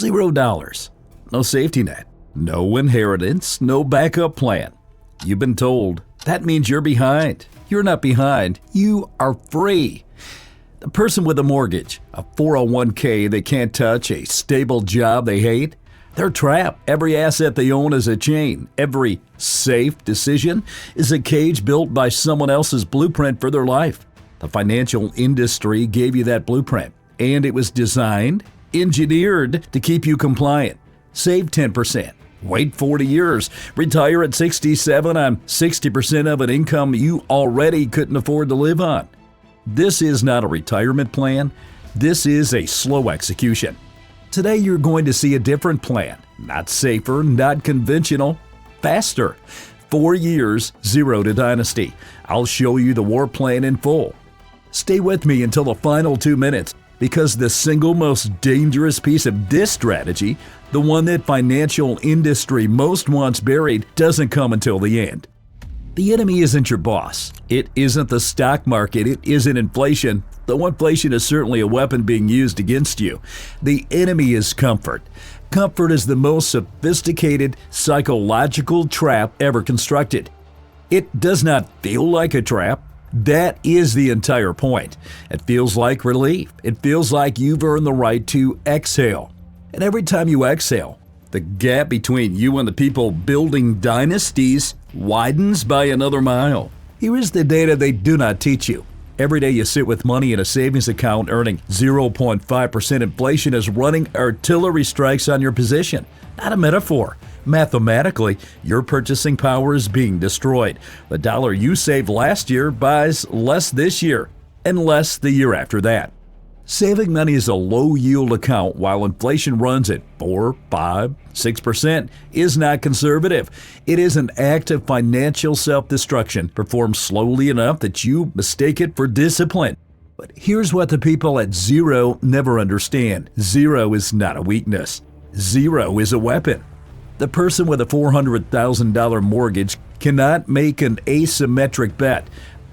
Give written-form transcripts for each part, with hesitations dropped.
$0. No safety net. No inheritance. No backup plan. You've been told that means you're behind. You're not behind. You are free. The person with a mortgage, a 401k they can't touch, a stable job they hate, they're trapped. Every asset they own is a chain. Every safe decision is a cage built by someone else's blueprint for their life. The financial industry gave you that blueprint, and it was designed, engineered to keep you compliant. Save 10%. Wait 40 years. Retire at 67 on 60% of an income you already couldn't afford to live on. This is not a retirement plan. This is a slow execution. Today you're going to see a different plan. Not safer, not conventional, faster. 4 years, 0 to Dynasty. I'll show you the war plan in full. Stay with me until the final 2 minutes, because the single most dangerous piece of this strategy, the one that financial industry most wants buried, doesn't come until the end. The enemy isn't your boss. It isn't the stock market. It isn't inflation, though inflation is certainly a weapon being used against you. The enemy is comfort. Comfort is the most sophisticated psychological trap ever constructed. It does not feel like a trap. That is the entire point. It feels like relief. It feels like you've earned the right to exhale. And every time you exhale, the gap between you and the people building dynasties widens by another mile. Here is the data they do not teach you. Every day you sit with money in a savings account earning 0.5% inflation is running artillery strikes on your position. Not a metaphor. Mathematically, your purchasing power is being destroyed. The dollar you saved last year buys less this year and less the year after that. Saving money is a low-yield account while inflation runs at 4, 5, 6% is not conservative. It is an act of financial self-destruction performed slowly enough that you mistake it for discipline. But here's what the people at 0 never understand. 0 is not a weakness. 0 is a weapon. The person with a $400,000 mortgage cannot make an asymmetric bet.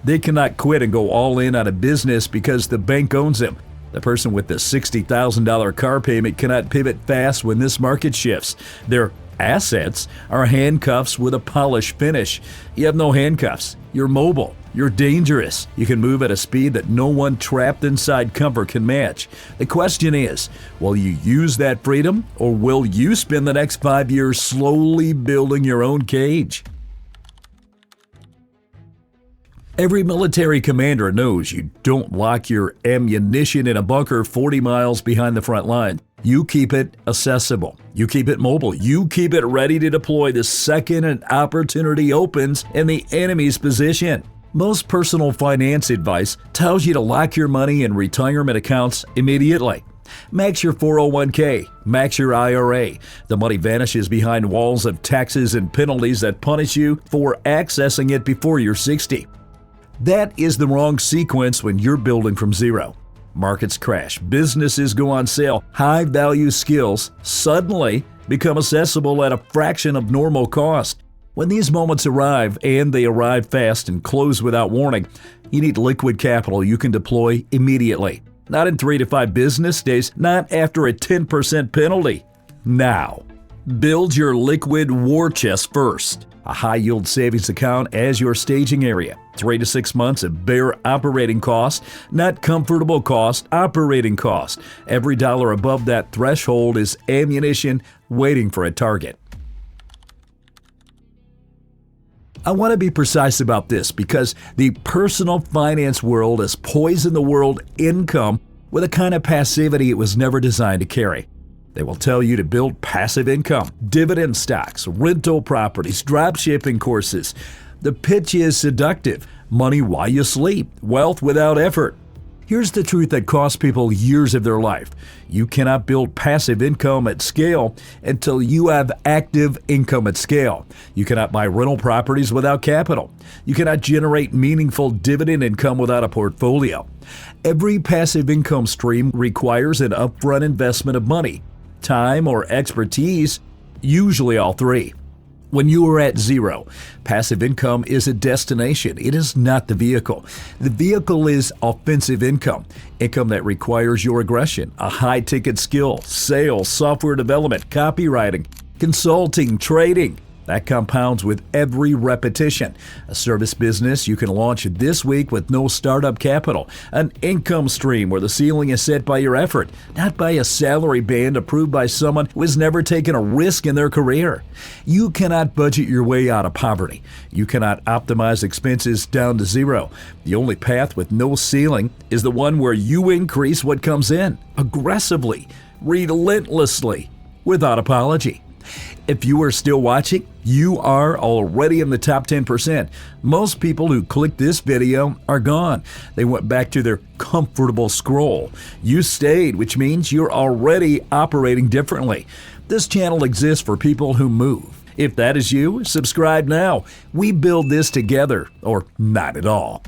They cannot quit and go all in on a business because the bank owns them. The person with the $60,000 car payment cannot pivot fast when this market shifts. Their assets are handcuffs with a polished finish. You have no handcuffs. You're mobile. You're dangerous. You can move at a speed that no one trapped inside comfort can match. The question is, will you use that freedom, or will you spend the next 5 years slowly building your own cage? Every military commander knows you don't lock your ammunition in a bunker 40 miles behind the front line. You keep it accessible. You keep it mobile. You keep it ready to deploy the second an opportunity opens in the enemy's position. Most personal finance advice tells you to lock your money in retirement accounts immediately. Max your 401k, max your IRA. The money vanishes behind walls of taxes and penalties that punish you for accessing it before you're 60. That is the wrong sequence when you're building from 0. Markets crash, businesses go on sale, high-value skills suddenly become accessible at a fraction of normal cost. When these moments arrive, and they arrive fast and close without warning, you need liquid capital you can deploy immediately. Not in 3 to 5 business days, not after a 10% penalty. Now, build your liquid war chest first. A high-yield savings account as your staging area. 3 to 6 months of bare operating cost, not comfortable cost, operating cost. Every dollar above that threshold is ammunition waiting for a target. I want to be precise about this because the personal finance world has poisoned the world income with a kind of passivity it was never designed to carry. They will tell you to build passive income, dividend stocks, rental properties, drop shipping courses. The pitch is seductive. Money while you sleep, wealth without effort. Here's the truth that costs people years of their life. You cannot build passive income at scale until you have active income at scale. You cannot buy rental properties without capital. You cannot generate meaningful dividend income without a portfolio. Every passive income stream requires an upfront investment of money, time, or expertise, usually all three. When you are at zero, passive income is a destination. It is not the vehicle. The vehicle is offensive income, income that requires your aggression, a high-ticket skill, sales, software development, copywriting, consulting, trading. That compounds with every repetition. A service business you can launch this week with no startup capital. An income stream where the ceiling is set by your effort, not by a salary band approved by someone who has never taken a risk in their career. You cannot budget your way out of poverty. You cannot optimize expenses down to zero. The only path with no ceiling is the one where you increase what comes in, aggressively, relentlessly, without apology. If you are still watching, you are already in the top 10%. Most people who clicked this video are gone. They went back to their comfortable scroll. You stayed, which means you're already operating differently. This channel exists for people who move. If that is you, subscribe now. We build this together, or not at all.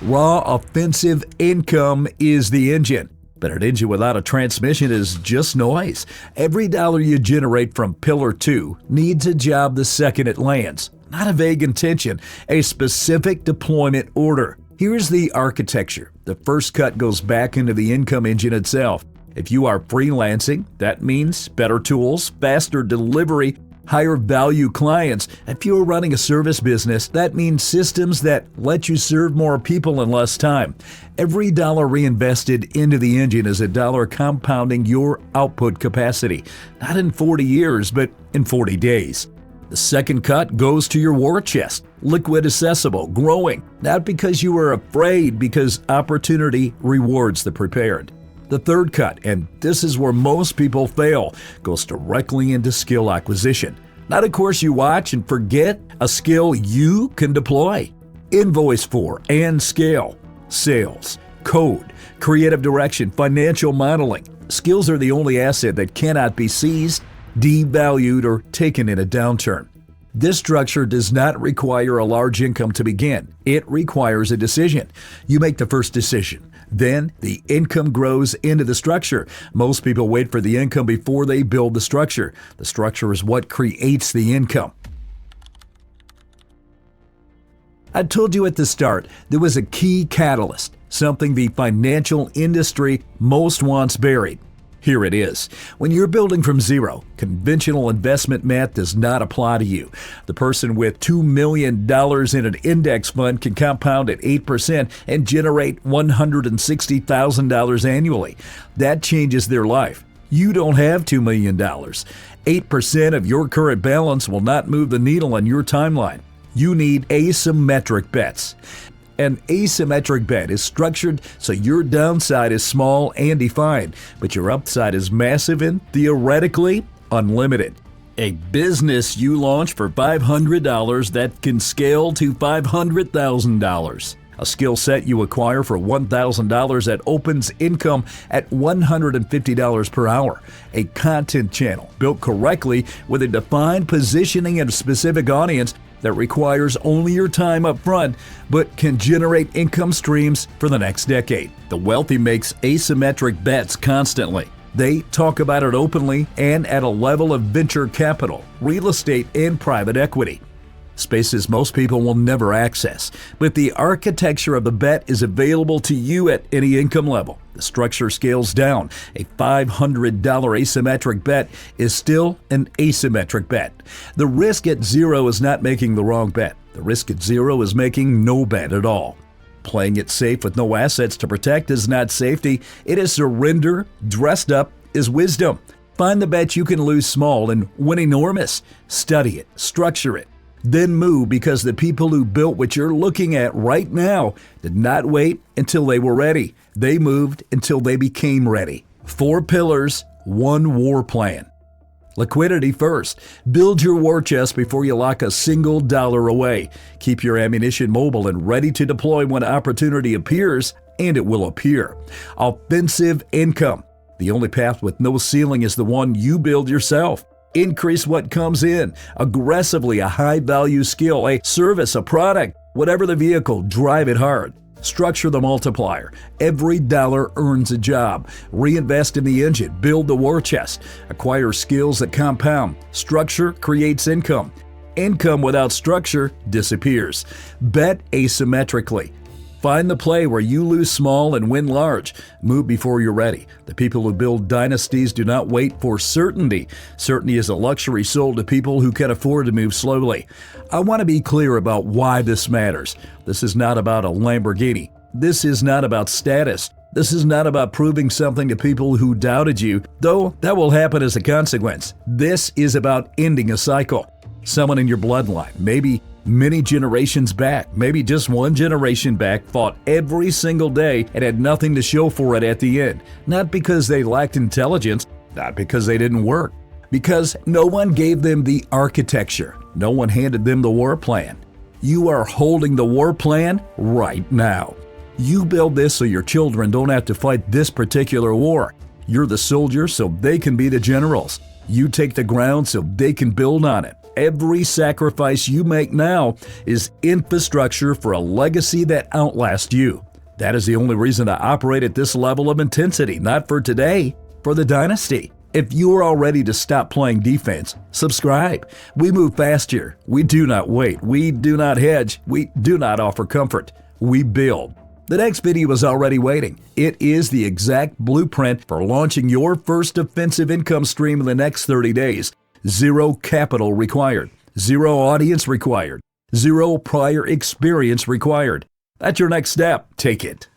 Raw offensive income is the engine. But an engine without a transmission is just noise. Every dollar you generate from Pillar 2 needs a job the second it lands. Not a vague intention, a specific deployment order. Here's the architecture. The first cut goes back into the income engine itself. If you are freelancing, that means better tools, faster delivery, higher value clients. If you're running a service business, that means systems that let you serve more people in less time. Every dollar reinvested into the engine is a dollar compounding your output capacity, not in 40 years, but in 40 days. The second cut goes to your war chest, liquid, accessible, growing, not because you are afraid, because opportunity rewards the prepared. The third cut, and this is where most people fail, goes directly into skill acquisition. Not a course you watch and forget, a skill you can deploy. Invoice for and scale. Sales, code, creative direction, financial modeling. Skills are the only asset that cannot be seized, devalued, or taken in a downturn. This structure does not require a large income to begin. It requires a decision. You make the first decision. Then the income grows into the structure. Most people wait for the income before they build the structure. The structure is what creates the income. I told you at the start there was a key catalyst, something the financial industry most wants buried. Here it is. When you're building from zero, conventional investment math does not apply to you. The person with $2 million in an index fund can compound at 8% and generate $160,000 annually. That changes their life. You don't have $2 million. 8% of your current balance will not move the needle on your timeline. You need asymmetric bets. An asymmetric bet is structured so your downside is small and defined, but your upside is massive and theoretically unlimited. A business you launch for $500 that can scale to $500,000. A skill set you acquire for $1,000 that opens income at $150 per hour. A content channel built correctly with a defined positioning and a specific audience that requires only your time up front, but can generate income streams for the next decade. The wealthy makes asymmetric bets constantly. They talk about it openly and at a level of venture capital, real estate, and private equity. Spaces most people will never access, but the architecture of the bet is available to you at any income level. The structure scales down. A $500 asymmetric bet is still an asymmetric bet. The risk at zero is not making the wrong bet. The risk at zero is making no bet at all. Playing it safe with no assets to protect is not safety. It is surrender dressed up as wisdom. Find the bet you can lose small and win enormous. Study it, structure it. Then move, because the people who built what you're looking at right now did not wait until they were ready. They moved until they became ready. 4 pillars, 1 war plan. Liquidity first. Build your war chest before you lock a single dollar away. Keep your ammunition mobile and ready to deploy when opportunity appears, and it will appear. Offensive income. The only path with no ceiling is the one you build yourself. Increase what comes in. Aggressively, a high-value skill, a service, a product, whatever the vehicle, drive it hard. Structure the multiplier. Every dollar earns a job. Reinvest in the engine. Build the war chest. Acquire skills that compound. Structure creates income. Income without structure disappears. Bet asymmetrically. Find the play where you lose small and win large. Move before you're ready. The people who build dynasties do not wait for certainty. Certainty is a luxury sold to people who can afford to move slowly. I want to be clear about why this matters. This is not about a Lamborghini. This is not about status. This is not about proving something to people who doubted you, though that will happen as a consequence. This is about ending a cycle. Someone in your bloodline, maybe many generations back, maybe just one generation back, fought every single day and had nothing to show for it at the end. Not because they lacked intelligence, not because they didn't work, because no one gave them the architecture. No one handed them the war plan. You are holding the war plan right now. You build this so your children don't have to fight this particular war. You're the soldiers so they can be the generals. You take the ground so they can build on it. Every sacrifice you make now is infrastructure for a legacy that outlasts you. That is the only reason to operate at this level of intensity, not for today, for the dynasty. If you are all ready to stop playing defense, subscribe. We move fast here. We do not wait. We do not hedge. We do not offer comfort. We build. The next video is already waiting. It is the exact blueprint for launching your first offensive income stream in the next 30 days. Zero capital required. Zero audience required. Zero prior experience required. That's your next step. Take it.